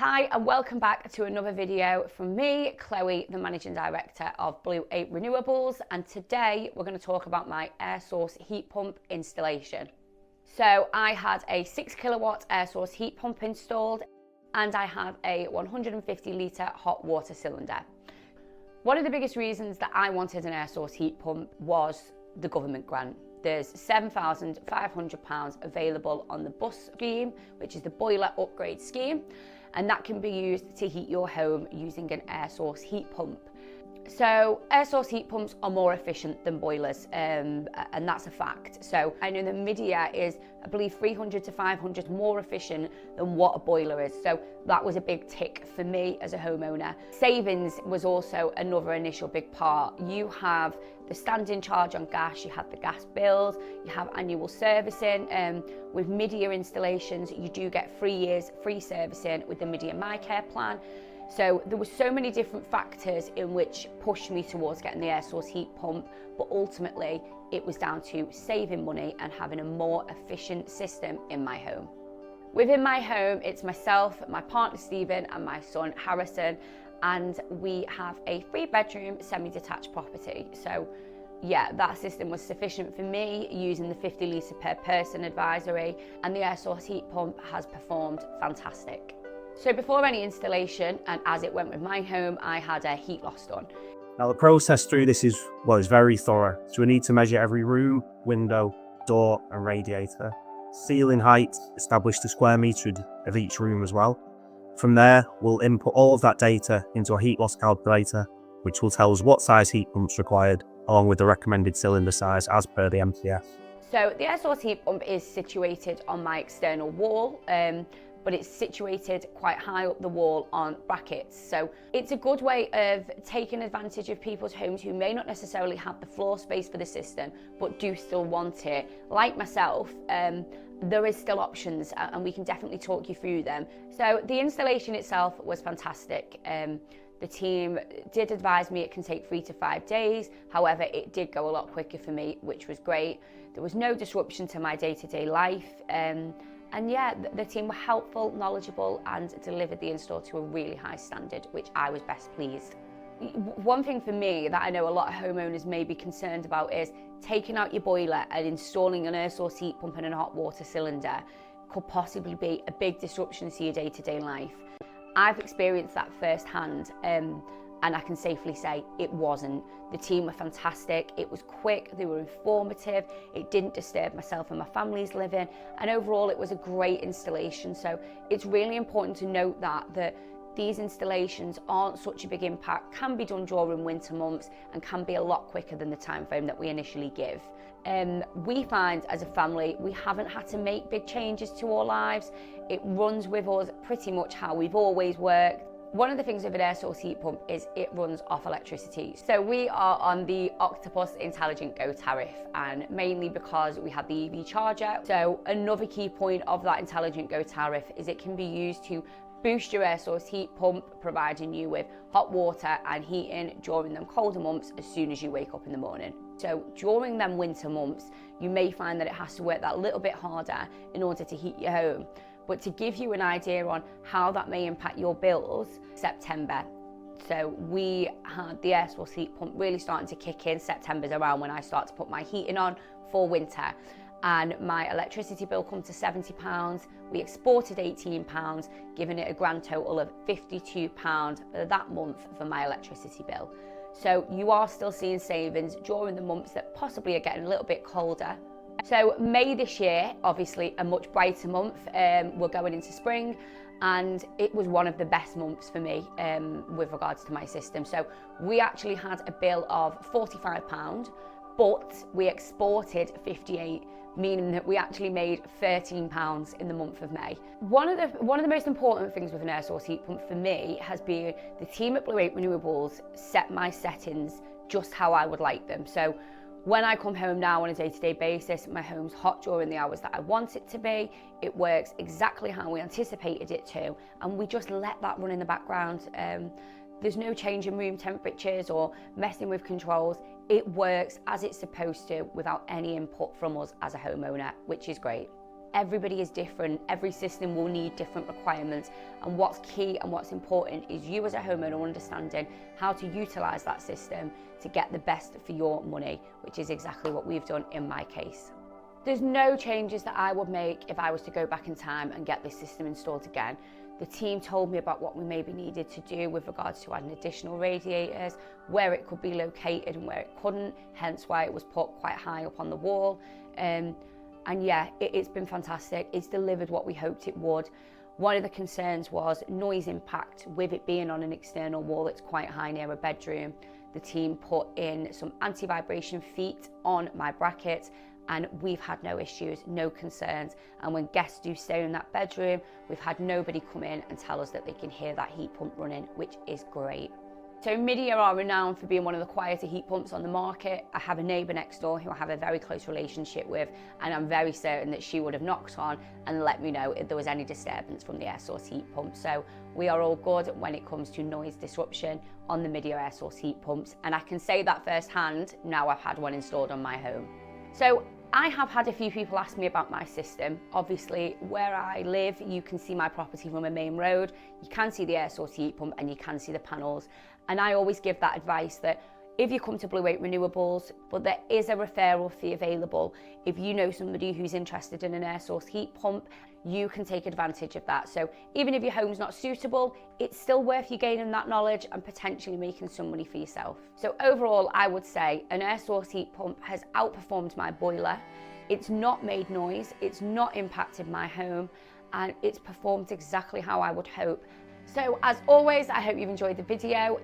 Hi and welcome back to another video from me, Chloe, the Managing Director of Blue 8 Renewables, and today we're going to talk about my air source heat pump installation. So I had a 6 kilowatt air source heat pump installed and I have a 150 litre hot water cylinder. One of the biggest reasons that I wanted an air source heat pump was the government grant. There's £7,500 available on the BUS scheme, which is the boiler upgrade scheme, and that can be used to heat your home using an air source heat pump. So air source heat pumps are more efficient than boilers, and that's a fact. So I know the Midea is, I believe, 300 to 500 more efficient than what a boiler is. So that was a big tick for me as a homeowner. Savings was also another initial big part. You have the standing charge on gas, you have the gas bills, you have annual servicing. With Midea installations, you do get 3 years free servicing with the Midea My Care plan. So there were so many different factors in which pushed me towards getting the air source heat pump, but ultimately it was down to saving money and having a more efficient system in my home. Within my home, it's myself, my partner Stephen and my son Harrison, and we have a 3-bedroom semi-detached property. So yeah, that system was sufficient for me using the 50 litre per person advisory, and the air source heat pump has performed fantastic. So before any installation, and as it went with my home, I had a heat loss done. Now the process through this is very thorough. So we need to measure every room, window, door and radiator. Ceiling height, establish the square metre of each room as well. From there, we'll input all of that data into a heat loss calculator, which will tell us what size heat pump's required, along with the recommended cylinder size as per the MCS. So the air source heat pump is situated on my external wall, but it's situated quite high up the wall on brackets. So it's a good way of taking advantage of people's homes who may not necessarily have the floor space for the system, but do still want it. Like myself, there is still options and we can definitely talk you through them. So the installation itself was fantastic. The team did advise me it can take 3 to 5 days. However, it did go a lot quicker for me, which was great. There was no disruption to my day-to-day life. And yeah, the team were helpful, knowledgeable, and delivered the install to a really high standard, which I was best pleased. One thing for me that I know a lot of homeowners may be concerned about is taking out your boiler and installing an air source heat pump and a hot water cylinder could possibly be a big disruption to your day-to-day life. I've experienced that firsthand, and I can safely say it wasn't. The team were fantastic, it was quick, they were informative, it didn't disturb myself and my family's living, and overall it was a great installation. So it's really important to note that these installations aren't such a big impact, can be done during winter months and can be a lot quicker than the time frame that we initially give. We find as a family we haven't had to make big changes to our lives. It runs with us pretty much how we've always worked. One of the things with an air source heat pump is it runs off electricity. So we are on the Octopus Intelligent Go tariff, and mainly because we have the EV charger. So another key point of that Intelligent Go tariff is it can be used to boost your air source heat pump, providing you with hot water and heating during them colder months as soon as you wake up in the morning. So during them winter months, you may find that it has to work that little bit harder in order to heat your home. But to give you an idea on how that may impact your bills, September. So we had the air source heat pump really starting to kick in. September's around when I start to put my heating on for winter. And my electricity bill come to £70. We exported £18, giving it a grand total of £52 for that month for my electricity bill. So you are still seeing savings during the months that possibly are getting a little bit colder. So May this year, obviously a much brighter month, we're going into spring, and it was one of the best months for me with regards to my system. So we actually had a bill of £45, but we exported 58, meaning that we actually made £13 in the month of May. One of the most important things with an air source heat pump for me has been the team at Blue 8 Renewables set my settings just how I would like them. So when I come home now on a day-to-day basis, my home's hot during the hours that I want it to be. It works exactly how we anticipated it to, and we just let that run in the background. There's no change in room temperatures or messing with controls. It works as it's supposed to without any input from us as a homeowner, which is great. Everybody is different. Every system will need different requirements. And what's key and what's important is you as a homeowner understanding how to utilise that system to get the best for your money, which is exactly what we've done in my case. There's no changes that I would make if I was to go back in time and get this system installed again. The team told me about what we maybe needed to do with regards to adding additional radiators, where it could be located and where it couldn't, hence why it was put quite high up on the wall. And yeah, it's been fantastic. It's delivered what we hoped it would. One of the concerns was noise impact. With it being on an external wall, it's quite high near a bedroom. The team put in some anti-vibration feet on my bracket, and we've had no issues, no concerns. And when guests do stay in that bedroom, we've had nobody come in and tell us that they can hear that heat pump running, which is great. So Midea are renowned for being one of the quieter heat pumps on the market. I have a neighbour next door who I have a very close relationship with, and I'm very certain that she would have knocked on and let me know if there was any disturbance from the air source heat pump. So we are all good when it comes to noise disruption on the Midea air source heat pumps, and I can say that firsthand now I've had one installed on my home. So I have had a few people ask me about my system. Obviously, where I live, you can see my property from a main road, you can see the air source heat pump, and you can see the panels. And I always give that advice that if you come to Blue 8 Renewables, but there is a referral fee available. If you know somebody who's interested in an air source heat pump, you can take advantage of that. So even if your home's not suitable, it's still worth you gaining that knowledge and potentially making some money for yourself. So overall, I would say an air source heat pump has outperformed my boiler. It's not made noise, it's not impacted my home, and it's performed exactly how I would hope. So as always, I hope you've enjoyed the video.